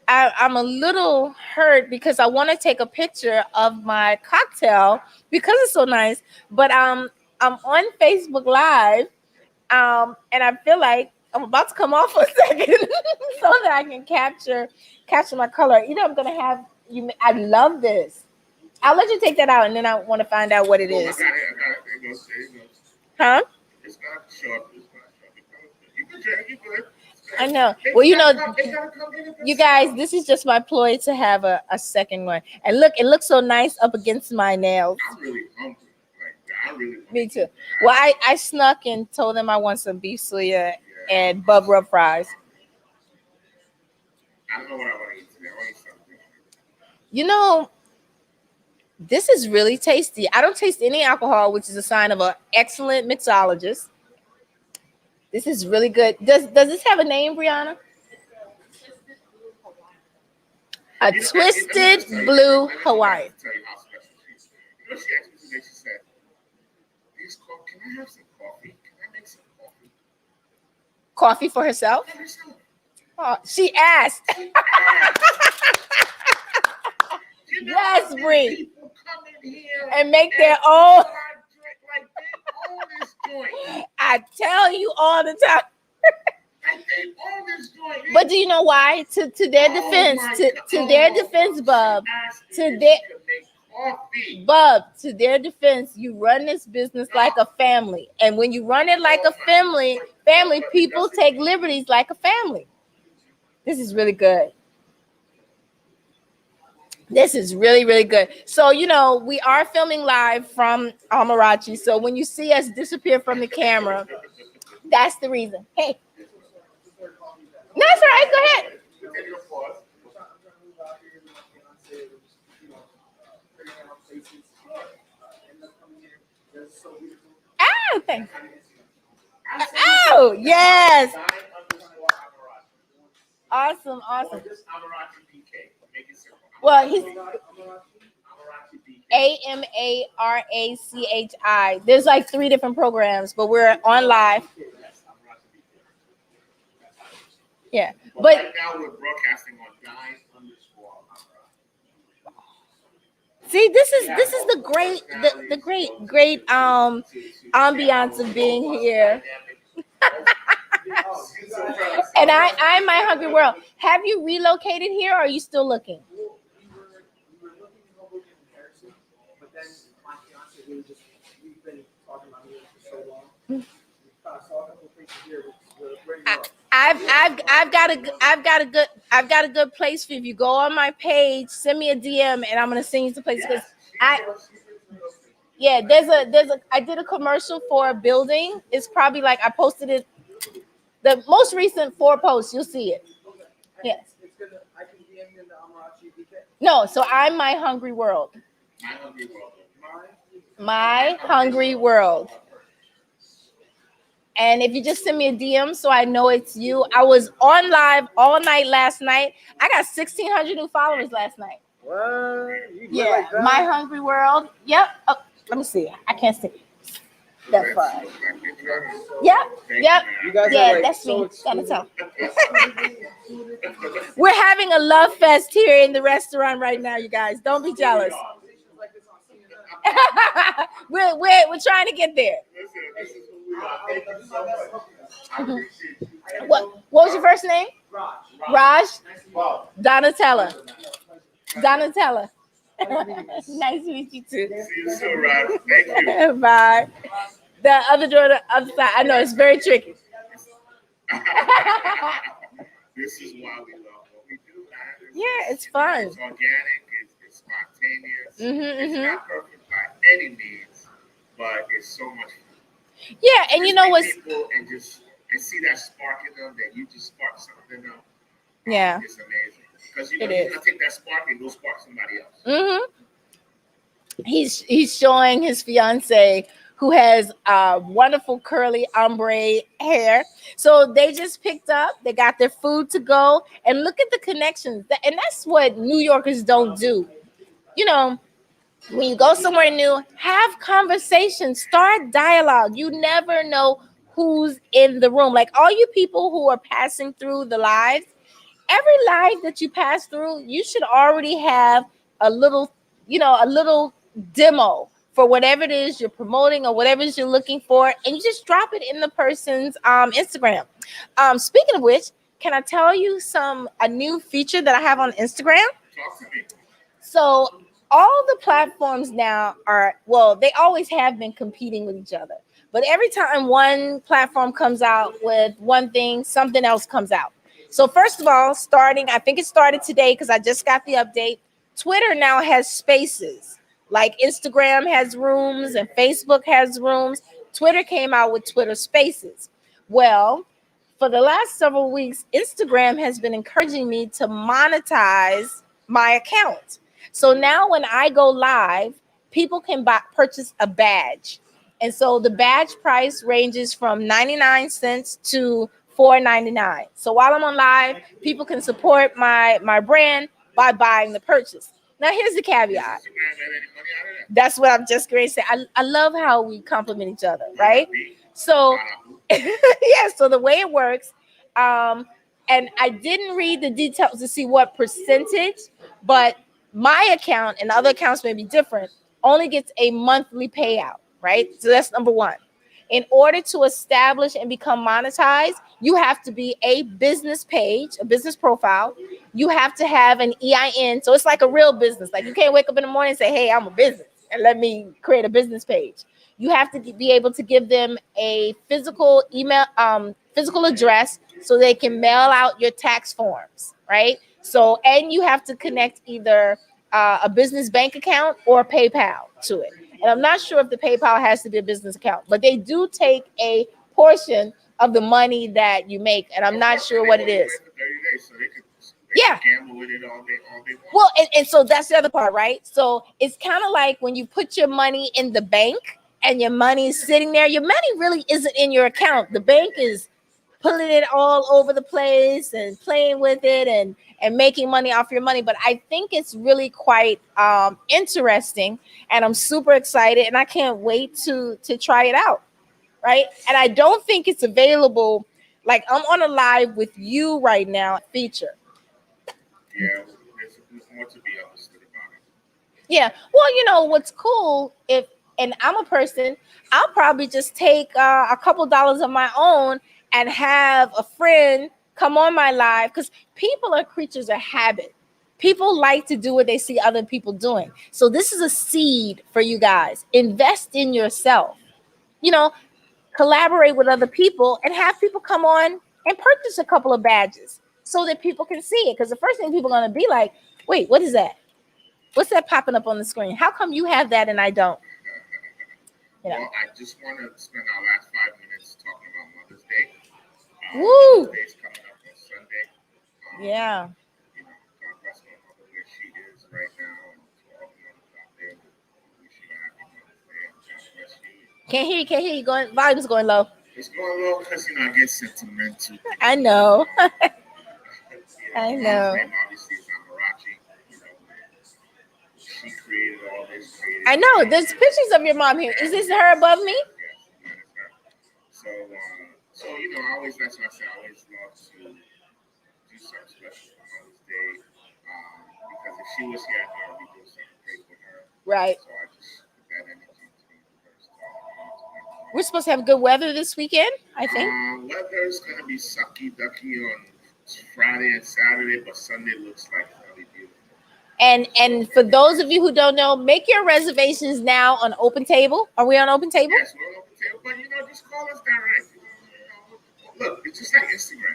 I'm a little hurt because I want to take a picture of my cocktail because it's so nice. But I'm on Facebook Live, and I feel like I'm about to come off for a second so that I can capture my color. I'm gonna have you. I love this. I'll let you take that out, and then I want to find out what it is. I got it. There you go. Huh? It's not short. You can drink. You good. I know. They Well, gotta come get it you guys, this is just my ploy to have a second one. And look, it looks so nice up against my nails. I'm really hungry. Like, I really want Me to too. eat. Well, I snuck and told them I want some beef suya and bub rub fries. I don't know what I want to eat today. I want to eat something. You know, this is really tasty. I don't taste any alcohol, which is a sign of an excellent mixologist. This is really good. Does this have a name, Brianna? A You know, twisted let me just tell you, blue let me Hawaiian. just tell you how special she is. You know, she asked me today, she said, can I have some coffee? Can I make some coffee? Coffee for herself? For myself. Oh, she asked. You know, Yes, these Bree. people come in here And make their and own. drink like they own this joint. I tell you all the time. Like they own this joint. But do you know why? To their defense, to their defense, Bub, to their defense, you run this business like a family. And when you run it like a family, people take liberties like a family. This is really good. This is really, really good. So, you know, we are filming live from Amarachi. So when you see us disappear from the camera, that's the reason. Hey. No, that's all right. Go ahead. Oh, thanks. Oh, yes. Awesome. Well, he's AMARACHI. There's like 3 different programs, but we're on live. Yeah, but right now we're broadcasting on Dive _ see, this is the great ambiance of being here. And I'm my hungry world. Have you relocated here, or are you still looking? We were looking in Hoboken and Harrison, but then my fiance, we've been talking about moving for so long. We saw a couple of places here, which is where you are. I've got a good place for you. If you go on my page, send me a DM, and I'm gonna send you some places. Because I did a commercial for a building. It's probably like I posted it. The most recent 4 posts, you'll see it. Yes. I can DM you in the Amarachi BK. No, so I'm my hungry world. My hungry world. And if you just send me a DM so I know it's you. I was on live all night last night. I got 1,600 new followers last night. What? Yeah, Like that? my hungry world. Yep. Oh, let me see. I can't see that far. Yep. You guys Yeah, are like that's so me. Gotta exclusive. tell. We're having a love fest here in the restaurant right now, you guys. Don't be jealous. we're trying to get there. What was your first name? Raj. Donatella. Nice to meet you too. See you soon, Rod. Thank you. Bye. The other door, the other side. I know it's very tricky. This is why we love what we do. Yeah, it's fun. It's organic. It's spontaneous. It's Mhm. not perfect by any means, but it's so much fun. Yeah, and you know Just what's meet people and see that spark in them, that you just spark something in them. yeah. It's amazing because you It know you're is. gonna take that spark and go spark somebody else. Mm-hmm. He's showing his fiance who has wonderful curly ombre hair. So they just picked up, they got their food to go, and look at the connections. And that's what New Yorkers don't do. You know, when you go somewhere new, have conversations, start dialogue. You never know who's in the room. Like all you people who are passing through the lives, every life that you pass through, you should already have a little, a little demo for whatever it is you're promoting or whatever it is you're looking for, and you just drop it in the person's Instagram. Speaking of which, can I tell you a new feature that I have on Instagram? Talk to me. So all the platforms now they always have been competing with each other. But every time one platform comes out with one thing, something else comes out. So first of all, I think it started today because I just got the update. Twitter now has spaces. Like Instagram has rooms and Facebook has rooms. Twitter came out with Twitter Spaces. Well, for the last several weeks, Instagram has been encouraging me to monetize my account. So now when I go live, people can purchase a badge. And so the badge price ranges from 99 cents to 4.99. So while I'm on live, people can support my brand by buying the purchase. Now here's the caveat. Instagram made any money out of that? That's what I'm just going to say. I love how we compliment each other, right? So yeah, so the way it works, and I didn't read the details to see what percentage, but my account and other accounts may be different, only gets a monthly payout, right? So that's number one. In order to establish and become monetized, you have to be a business page, a business profile. You have to have an EIN. So it's like a real business. Like you can't wake up in the morning and say, hey, I'm a business and let me create a business page. You have to be able to give them a physical email, physical address so they can mail out your tax forms, right? So, and you have to connect either a business bank account or PayPal to it. And I'm not sure if the PayPal has to be a business account, but they do take a portion of the money that you make, and I'm not sure what it is. Yeah. Gamble with it all day. Well, and so that's the other part, right? So it's kind of like when you put your money in the bank and your money is sitting there, your money really isn't in your account. The bank is pulling it all over the place and playing with it and making money off your money. But I think it's really quite interesting, and I'm super excited, and I can't wait to try it out, right? And I don't think it's available. Like I'm on a live with you right now feature. Yeah, there's more to be understood about it. Yeah. Well, what's cool and I'm a person, I'll probably just take a couple dollars of my own and have a friend come on my live because people are creatures of habit. People like to do what they see other people doing. So this is a seed for you guys. Invest in yourself. You know, collaborate with other people and have people come on and purchase a couple of badges so that people can see it. Because the first thing people are going to be like, wait, what is that? What's that popping up on the screen? How come you have that and I don't? Well, I just want to spend our last 5 minutes talking about Mother's Day. Woo! Mother's Day's coming up on Sunday. Yeah. God bless my mother where she is right now, and to all the mothers out there, we wish you a happy Mother's Day. God bless you. Can't hear you. Volume's going low. It's going low because I get sentimental. I know. I know. My name obviously is Amarachi. She created all this. I know. There's pictures of your mom here. Is this her above me? Yes, that is her. So I always, that's what I say, I always love to do something special for Mother's Day. Because if she was here, I thought we'd do something great with her. Right. So I just put that energy to the universe. We're supposed to have good weather this weekend, I think. Weather's going to be sucky ducky on Friday and Saturday, but Sunday looks like really beautiful. And for those of you who don't know, make your reservations now on Open Table. Are we on Open Table? Yes, we're on Open Table, but just call us direct. Look, it's just like Instagram.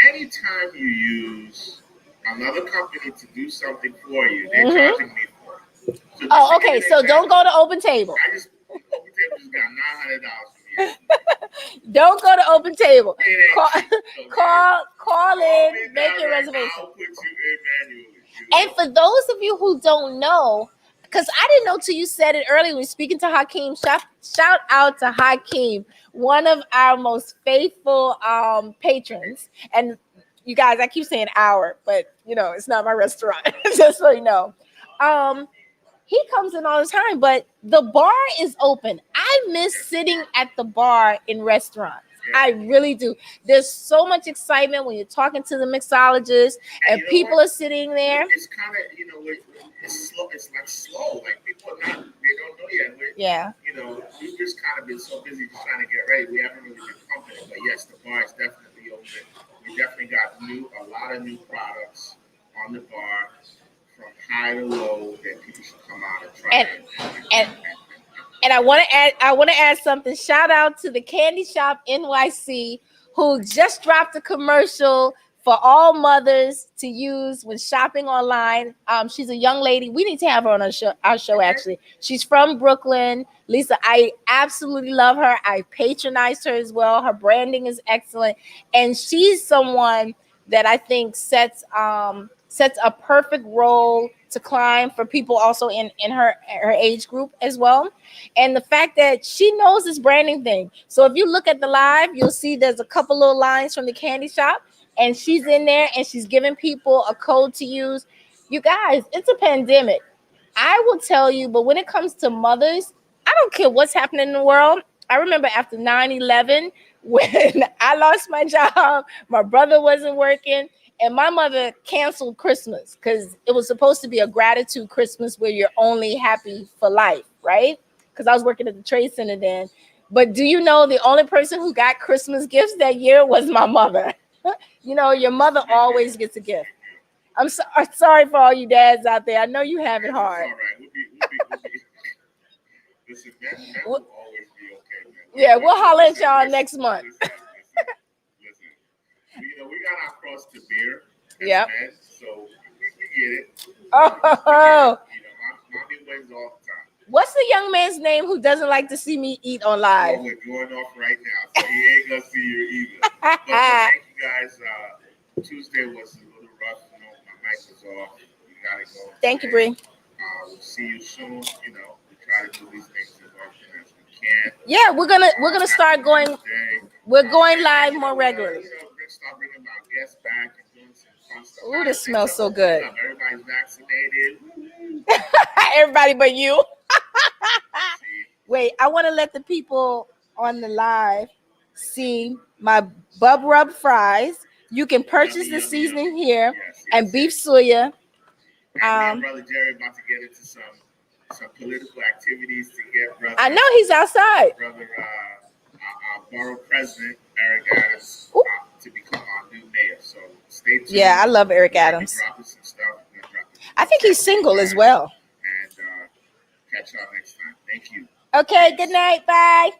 Anytime you use another company to do something for you, they're charging me for it. So okay. So don't go to Open Table. Open Table just got $900 from me. Don't go to Open Table. Call in, make your reservation. I'll put you in manually. And for those of you who don't know, because I didn't know till you said it earlier when speaking to Hakeem, shout out to Hakeem, one of our most faithful patrons. And you guys, I keep saying our, but it's not my restaurant, just so you know. He comes in all the time, but the bar is open. I miss sitting at the bar in restaurants. I really do. There's so much excitement when you're talking to the mixologist and people are sitting there. It's kind of, it's slow. It's like slow. Like people they don't know yet. We've just kind of been so busy just trying to get ready. We haven't really been pumping it. But yes, the bar is definitely open. We definitely got a lot of new products on the bar from high to low that people should come out and try. And I want to add something. Shout out to the Candy Shop NYC who just dropped a commercial for all mothers to use when shopping online. She's a young lady. We need to have her on our show actually. She's from Brooklyn. Lisa, I absolutely love her. I patronized her as well. Her branding is excellent. And she's someone that I think sets a perfect role to climb for people also in her age group as well. And the fact that she knows this branding thing. So if you look at the live, you'll see there's a couple little lines from the candy shop, and she's in there and she's giving people a code to use. You guys, it's a pandemic. I will tell you, but when it comes to mothers, I don't care what's happening in the world. I remember after 9/11, when I lost my job, my brother wasn't working, and my mother canceled Christmas because it was supposed to be a gratitude Christmas where you're only happy for life, right? Because I was working at the Trade Center then. But do you know the only person who got Christmas gifts that year was my mother? You know, your mother always gets a gift. I'm sorry for all you dads out there. I know you have it It's hard. all right. We'll be. Listen, that will always be okay, man. Yeah, we'll holler at y'all next month. Listen. We got our cross to bear. Yep. Men, so we get it. Oh, Mommy wins all the time. what's the young man's name who doesn't like to see me eat on live? Oh, we're going off right now, so he ain't gonna see you either. But thank you guys. Tuesday was a little rough. You know, my mic was off. We gotta go. Thank you, Bree. We'll see you soon. You know, we try to do these things as often as we can. Yeah, we're gonna start going. We're going live more regularly. We're gonna start bringing our guests back and doing some fun stuff. Ooh, this smells so good. Everybody's vaccinated. Everybody but you. Wait, I want to let the people on the live see my bub rub fries. You can purchase the seasoning here and beef suya. And brother Jerry about to get into some political activities to get brother. I know he's outside. Brother, our borough president Eric Adams to become our new mayor. So stay tuned. Yeah, I love Eric Adams. Dropping some stuff. I think he's single as well. And catch y'all next time. Thank you. Okay, good night. Bye.